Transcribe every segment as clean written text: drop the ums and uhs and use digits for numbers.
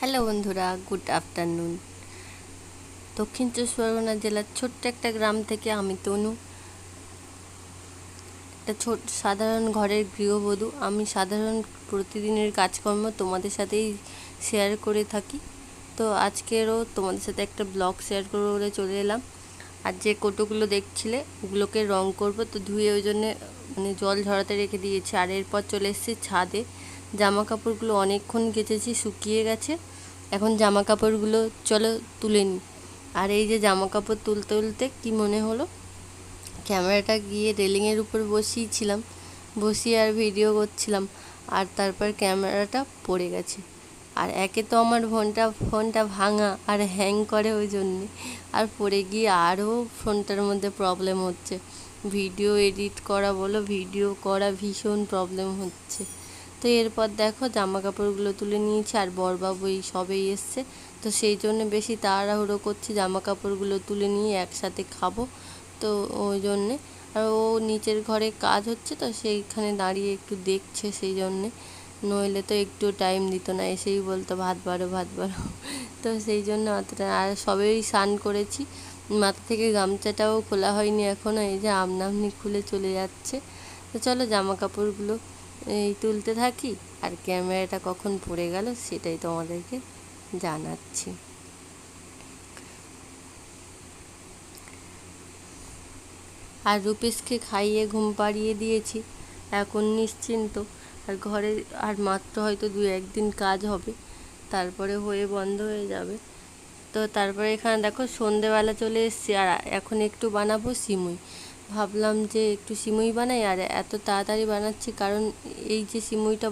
Hello বন্ধুরা, good afternoon. দক্ষিণ চব্বিশ পরগনা জেলার ছোট্ট একটা গ্রাম থেকে আমি তনু, একটা সাধারণ ঘরের গৃহবধূ। আমি সাধারণ প্রতিদিনের কাজকর্ম তোমাদের সাথেই শেয়ার করে থাকি। তো আজকেরও তোমাদের সাথে একটা ব্লগ শেয়ার করবো বলে চলে এলাম। আর যে কোটোগুলো দেখছিলে ওগুলোকে রং করব, তো ধুয়ে ওই জন্যে জল ঝরাতে রেখে দিয়েছি। আর এরপর চলে এসেছি ছাদে। জামা কাপড়গুলো অনেকক্ষণ কেচেছি, শুকিয়ে গেছে। এখন জামা কাপড়গুলো চলো তুলে নিই। আর এই যে জামা কাপড় তুলতে তুলতে কী মনে হলো, ক্যামেরাটা গিয়ে রেলিংয়ের উপর বসিয়েছিলাম, বসিয়ে আর ভিডিও করছিলাম, আর তারপর ক্যামেরাটা পড়ে গেছে। আর একে তো আমার ফোনটা ভাঙা আর হ্যাং করে ওই জন্যে, আর পড়ে গিয়ে আরও ফোনটার মধ্যে প্রবলেম হচ্ছে। ভিডিও এডিট করা বলো, ভিডিও করা ভীষণ প্রবলেম হচ্ছে। তো এরপর দেখো জামা কাপড়গুলো তুলে নিয়েছি, আর বরবাবু এই সবেই এসছে, তো সেই জন্য বেশি তাড়াহুড়ো করছি জামা কাপড়গুলো তুলে নিয়ে একসাথে খাবো, তো ওই জন্যে। আর ও নিচের ঘরে কাজ হচ্ছে, তো সেইখানে দাঁড়িয়ে একটু দেখছে, সেই জন্যে। নইলে তো একটু টাইম দিত না, এসেই বলতো ভাত বাড়ো ভাত বাড়ো। তো সেই জন্য অতটা। আর সবেই স্নান করেছি, মাথা থেকে গামছাটাও খোলা হয়নি এখনও, এই যে আপনা আপনি খুলে চলে যাচ্ছে। তো চলো জামা কাপড়গুলো এই তুলতে থাকি, আর ক্যামেরাটা কখন পড়ে গেল সেটাই তোমাদেরকে জানাচ্ছি। আর রূপেশকে খাইয়ে ঘুম পাড়িয়ে দিয়েছি, এখন নিশ্চিন্ত। আর ঘরে আর মাত্র হয়তো 2-1 দিন কাজ হবে, তারপরে হয়ে বন্ধ হয়ে যাবে। তো তারপরে এখানে দেখো সন্ধেবেলা চলে এসেছি, আর এখন একটু বানাবো সিমুই। ভাবলাম যে একটু সিমুই বানাই, আর এত তাড়াতাড়ি বানাচ্ছি কারণ এই যে সিমুইটা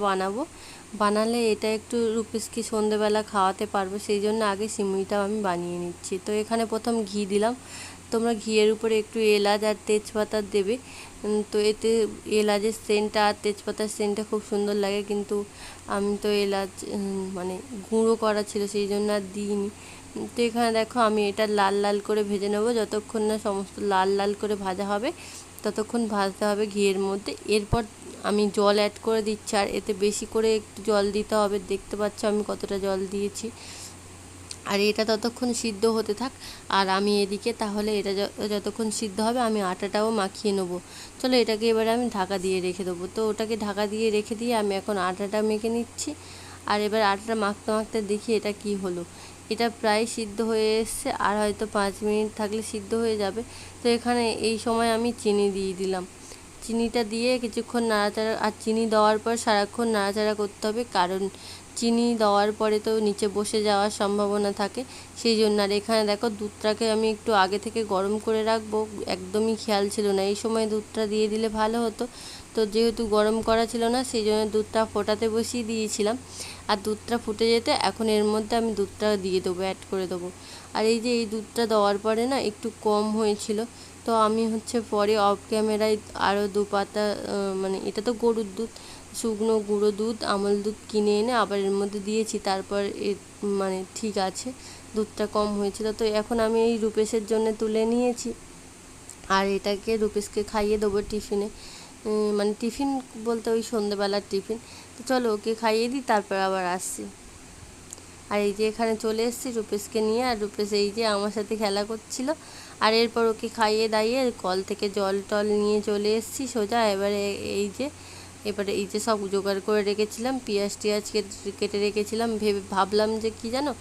বানালে এটা একটু রূপেশকে সন্ধেবেলা খাওয়াতে পারবো, সেই জন্য আগে সিমুইটাও আমি বানিয়ে নিচ্ছি। তো এখানে প্রথম ঘি দিলাম। তোমরা ঘিয়ের উপরে একটু এলাচ আর তেজপাতা দেবে, তো এতে এলাচের সেন্টটা আর তেজপাতার সেন্টটা খুব সুন্দর লাগে, কিন্তু আমি তো এলাচ গুঁড়ো করা ছিল সেই জন্য আর দিইনি। তো এখানে দেখো আমি এটা লাল লাল করে ভেজে নেবো, যতক্ষণ না সমস্ত লাল লাল করে ভাজা হবে ততক্ষণ ভাজতে হবে ঘিয়ের মধ্যে। এরপর আমি জল অ্যাড করে দিচ্ছি, আর এতে বেশি করে একটু জল দিতে হবে, দেখতে পাচ্ছ আমি কতটা জল দিয়েছি। আর এটা ততক্ষণ সিদ্ধ হতে থাক, আর আমি এদিকে তাহলে এটা যতক্ষণ সিদ্ধ হবে আমি আটাটাও মাখিয়ে নেবো। চলো এটাকে এবারে আমি ঢাকা দিয়ে রেখে দেবো। তো ওটাকে ঢাকা দিয়ে রেখে দিয়ে আমি এখন আটাটা মেখে নিচ্ছি। আর এবার আটাটা মাখতে মাখতে দেখি এটা কি হলো। এটা প্রায় সিদ্ধ হয়ে এসছে, আর হয়তো 5 মিনিট থাকলে সিদ্ধ হয়ে যাবে। তো এখানে এই সময় আমি চিনি দিয়ে দিলাম। চিনিটা দিয়ে কিছুক্ষণ নাড়াচাড়া, আর চিনি দেওয়ার পর সারাক্ষণ নাড়াচাড়া করতে হবে, কারণ চিনি দেওয়ার পরে তো নিচে বসে যাওয়ার সম্ভাবনা থাকে, সেই জন্য। আর এখানে দেখো দুধটাকে আমি একটু আগে থেকে গরম করে রাখবো, একদমই খেয়াল ছিল না, এই সময় দুধটা দিয়ে দিলে ভালো হতো। তো যেহেতু গরম করা ছিল না, সেই জন্য দুধটা ফোটাতে বসিয়ে দিয়েছিলাম। আর দুধটা ফুটে যেতে এখন এর মধ্যে আমি দুধটা দিয়ে দেবো, অ্যাড করে দেবো। আর এই যে এই দুধটা দেওয়ার পরে না একটু কম হয়েছিল, তো আমি পরে অফ ক্যামেরায় আরও 2 পাতা, এটা তো গরুর দুধ, শুকনো গুঁড়ো দুধ, আমল দুধ কিনে এনে আবার এর মধ্যে দিয়েছি, তারপর ঠিক আছে, দুধটা কম হয়েছিল। তো এখন আমি এই রূপেশের জন্য তুলে নিয়েছি, আর এটাকে রূপেশকে খাইয়ে দেবো টিফিনে। টিফিন বলতে ওই সন্ধ্যেবেলার টিফিন। তো চলো ওকে খাইয়ে দিই, তারপর আবার আসছি। আর এই যে এখানে চলে এসেছি রূপেশকে নিয়ে, আর রূপেশ এই যে আমার সাথে খেলা করছিল। আর এরপর ওকে খাইয়ে দাইয়ে কল থেকে জল টল নিয়ে চলে এসেছি সোজা। এবারে এই যে সব জোগাড় করে রেখেছিলাম, পেঁয়াজ টিয়াজ কেটে রেখেছিলাম, ভাবলাম যে কি জানো,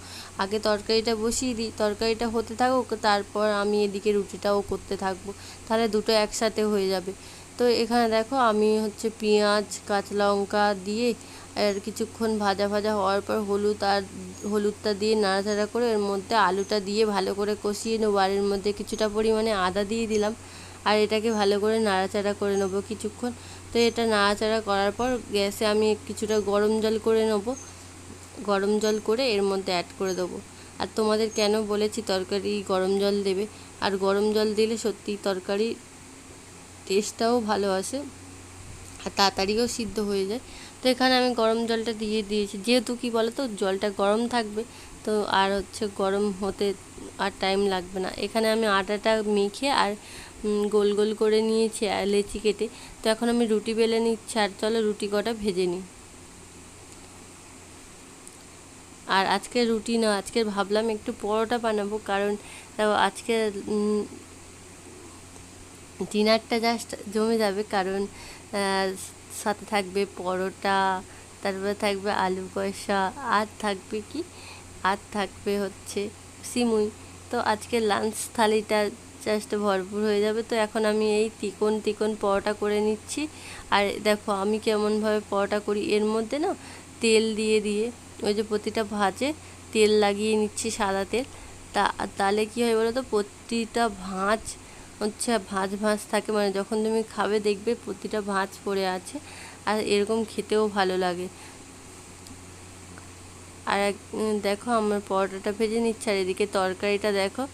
আগে তরকারিটা বসিয়ে দিই, তরকারিটা হতে থাকুক, তারপর আমি এদিকে রুটিটাও করতে থাকবো, তাহলে দুটো একসাথে হয়ে যাবে। তো এখানে দেখো আমি পেঁয়াজ কাঁচা লঙ্কা দিয়ে আর কিছুক্ষণ ভাজা ভাজা হওয়ার পর হলুদটা দিয়ে নাড়াচাড়া করে এর মধ্যে আলুটা দিয়ে ভালো করে কষিয়ে নেবো, আর এর মধ্যে কিছুটা পরিমাণে আদা দিয়ে দিলাম, আর এটাকে ভালো করে নাড়াচাড়া করে নেবো কিছুক্ষণ। তো এটা নাড়াচাড়া করার পর গ্যাসে আমি কিছুটা গরম জল করে নেবো, গরম জল করে এর মধ্যে অ্যাড করে দেবো। আর তোমাদের কেন বলেছি তরকারি গরম জল দেবে, আর গরম জল দিলে সত্যিই তরকারি টেস্টটাও ভালো আসে, আর তাড়াতাড়িও সিদ্ধ হয়ে যায়। তো এখানে আমি গরম জলটা দিয়ে দিয়েছি, যেহেতু কি বলো তো জলটা গরম থাকবে, তো আর গরম হতে আর টাইম লাগবে না। এখানে আমি আটাটা মেখে আর গোল গোল করে নিয়েছি আর লেচি কেটে। তো এখন আমি রুটি বেলে নিচ্ছি, আর চলো রুটি কটা ভেজে নিই। আর আজকে রুটি না, আজকে ভাবলাম একটু পরোটা বানাবো, কারণ আজকে ডিনারটা জাস্ট জমে যাবে, কারণ সাথে থাকবে পরোটা, তারপরে থাকবে আলু কষা, আর থাকবে কি, আর থাকবে হচ্ছে সিমুই। তো আজকে লাঞ্চ থালিটা জাস্ট ভরপুর হয়ে যাবে। তো এখন আমি এই তিকোন তিকোন পরোটা করে নিচ্ছি। আর দেখো আমি কেমনভাবে পরোটা করি, এর মধ্যে না তেল দিয়ে দিয়ে ওই যে প্রতিটা ভাঁজে তেল লাগিয়ে নিচ্ছি, সাদা তেল। তাহলে কী হয় বলো তো, প্রতিটা ভাঁজ হচ্ছে ভাঁজ ভাঁজ থাকে, মানে যখন তুমি খাবে দেখবে প্রতিটা ভাঁজ পড়ে আছে, আর এরকম খেতেও ভালো লাগে। আর দেখো আমার পরোটাটা ভেজে নিচ্ছে, আর এদিকে তরকারিটা দেখো,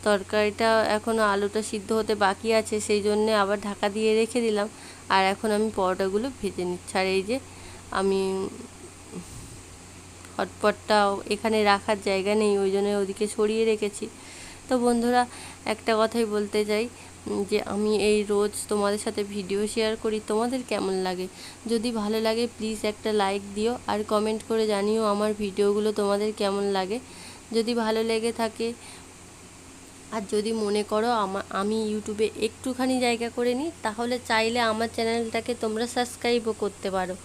তরকারিটা এখনও আলুটা সিদ্ধ হতে বাকি আছে, সেই জন্যে আবার ঢাকা দিয়ে রেখে দিলাম। আর এখন আমি পরোটাগুলো ভেজে নিচ্ছি। আর এই যে আমি হটপটটাও এখানে রাখার জায়গা নেই, ওই জন্য ওদিকে সরিয়ে রেখেছি। তো বন্ধুরা, একটা কথাই বলতে চাই যে আমি এই রোজ তোমাদের সাথে ভিডিও শেয়ার করি, তোমাদের কেমন লাগে? যদি ভালো লাগে প্লিজ একটা লাইক দিও, আর কমেন্ট করে জানিও আমার ভিডিওগুলো তোমাদের কেমন লাগে। যদি ভালো লেগে থাকে, আর যদি মনে করো আমি ইউটিউবে একটুখানি জায়গা করে নিই, তাহলে চাইলে আমার চ্যানেলটাকে তোমরা সাবস্ক্রাইবও করতে পারো।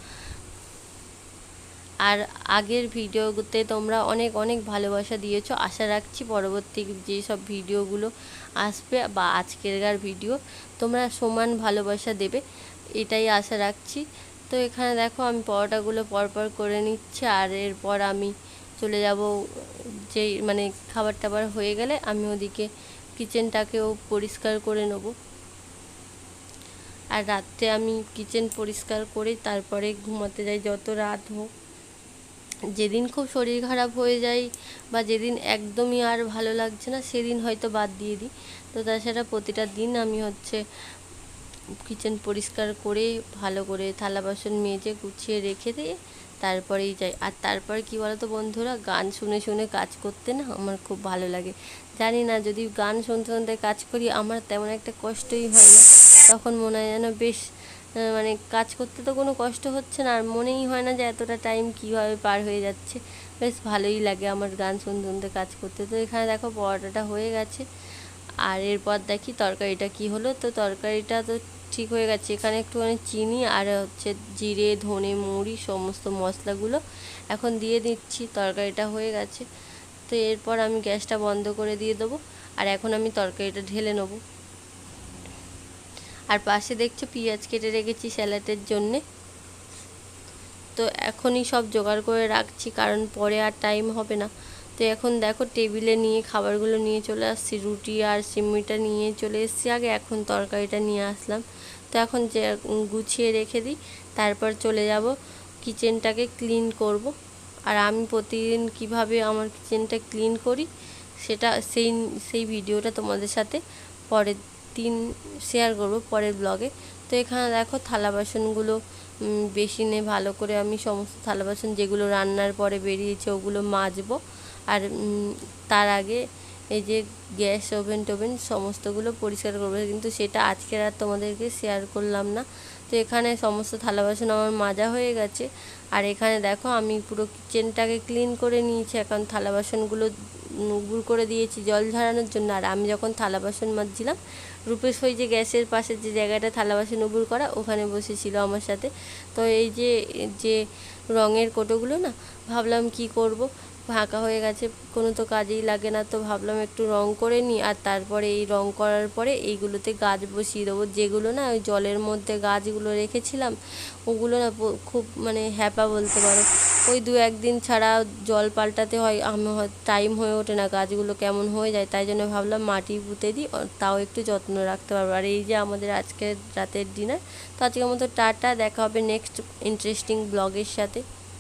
আর আগের ভিডিওতে তোমরা অনেক অনেক ভালোবাসা দিয়েছো, আশা রাখছি পরবর্তী যেসব ভিডিওগুলো আসবে বা আজকেরকার ভিডিও তোমরা সমান ভালোবাসা দেবে, এটাই আশা রাখছি। তো এখানে দেখো আমি পরোটাগুলো পরপর করে নিচ্ছি, আর এরপর আমি চলে যাব, যেই মানে খাবার টাবার হয়ে গেলে আমি ওদিকে কিচেনটাকেও পরিষ্কার করে নেব। আর রাত্রে আমি কিচেন পরিষ্কার করে তারপরে ঘুমাতে যাই, যত রাত হোক। যেদিন খুব শরীর খারাপ হয়ে যায় বা যেদিন একদমই আর ভালো লাগছে না, সেদিন হয়তো বাদ দিয়ে দিই। তো তাছাড়া প্রতিটা দিন আমি হচ্ছে কিচেন পরিষ্কার করে ভালো করে থালা বাসন মেজে গুছিয়ে রেখে দিয়ে তারপরেই যাই। আর তারপর কি বলো তো বন্ধুরা, গান শুনে শুনে কাজ করতে না আমার খুব ভালো লাগে। জানি না, যদি গান শুনতে শুনতে কাজ করি আমার তেমন একটা কষ্টই হয় না, তখন মনে হয় যেন বেশ মানে কাজ করতে তো কোনো কষ্ট হচ্ছে না, আর মনেই হয় না যে এতটা টাইম কীভাবে পার হয়ে যাচ্ছে। বেশ ভালোই লাগে আমার গান শুনতে শুনতে কাজ করতে। তো এখানে দেখো পরোটাটা হয়ে গেছে, আর এরপর দেখি তরকারিটা কি হলো। তো তরকারিটা তো ঠিক হয়ে গেছে, এখানে একটুখানি চিনি আর হচ্ছে জিরে ধনে মৌরি সমস্ত মশলাগুলো এখন দিয়ে দিচ্ছি, তরকারিটা হয়ে গেছে। তো এরপর আমি গ্যাসটা বন্ধ করে দিয়ে দেবো, আর এখন আমি তরকারিটা ঢেলে নেবো। আর পাশে দেখছো পেঁয়াজ কেটে রেখেছি স্যালাডের জন্যে। তো এখনই সব জোগাড় করে রাখছি, কারণ পরে আর টাইম হবে না। তো এখন দেখো টেবিলে নিয়ে খাবারগুলো নিয়ে চলে আসছি, রুটি আর সিমুইটা নিয়ে চলে এসেছি আগে, এখন তরকারিটা নিয়ে আসলাম। তো এখন যে গুছিয়ে রেখে দিই, তারপর চলে যাব কিচেনটাকে ক্লিন করব। আর আমি প্রতিদিন কিভাবে আমার কিচেনটা ক্লিন করি সেটা সেই ভিডিওটা তোমাদের সাথে পরের দিন শেয়ার করব, পরের ব্লগে। তো এখানে দেখো থালা বাসনগুলো বেসিনে ভালো করে আমি সমস্ত থালা বাসন যেগুলো রান্নার পরে বেরিয়েছে ওগুলো মাজবো। আর তার আগে এই যে গ্যাস ওভেন টোভেন সমস্তগুলো পরিষ্কার করবো, কিন্তু সেটা আজকের আর তোমাদেরকে শেয়ার করলাম না। তো এখানে সমস্ত থালা বাসন আমার মাজা হয়ে গেছে, আর এখানে দেখো আমি পুরো কিচেনটাকে ক্লিন করে নিয়েছি। এখন থালা বাসনগুলো উবুর করে দিয়েছি জল ঝরানোর জন্য। আর আমি যখন থালা বাসন মাজছিলাম, রূপেশ ওই যে গ্যাসের পাশে যে জায়গাটা থালা বাসন উবুর করা, ওখানে বসেছিল আমার সাথে। তো এই যে রঙের কোটোগুলো না, ভাবলাম কি করব, ফাঁকা হয়ে গেছে, কোনো তো কাজেই লাগে না, তো ভাবলাম একটু রং করে নিই। আর তারপরে এই রং করার পরে এইগুলোতে গাছ বসিয়ে দেবো, যেগুলো না ওই জলের মধ্যে গাছগুলো রেখেছিলাম, ওগুলো না খুব মানে হ্যাপা বলতে পারো, ওই 2-1 দিন ছাড়া জল পাল্টাতে হয়, আমার টাইম হয়ে ওঠে না, গাছগুলো কেমন হয়ে যায়, তাই জন্য ভাবলাম মাটি পুঁতে দিই, তাও একটু যত্ন রাখতে পারবো। আর এই যে আমাদের আজকের রাতের ডিনার। তো আজকের মতো টাটা, দেখা হবে নেক্সট ইন্টারেস্টিং ব্লগের সাথে।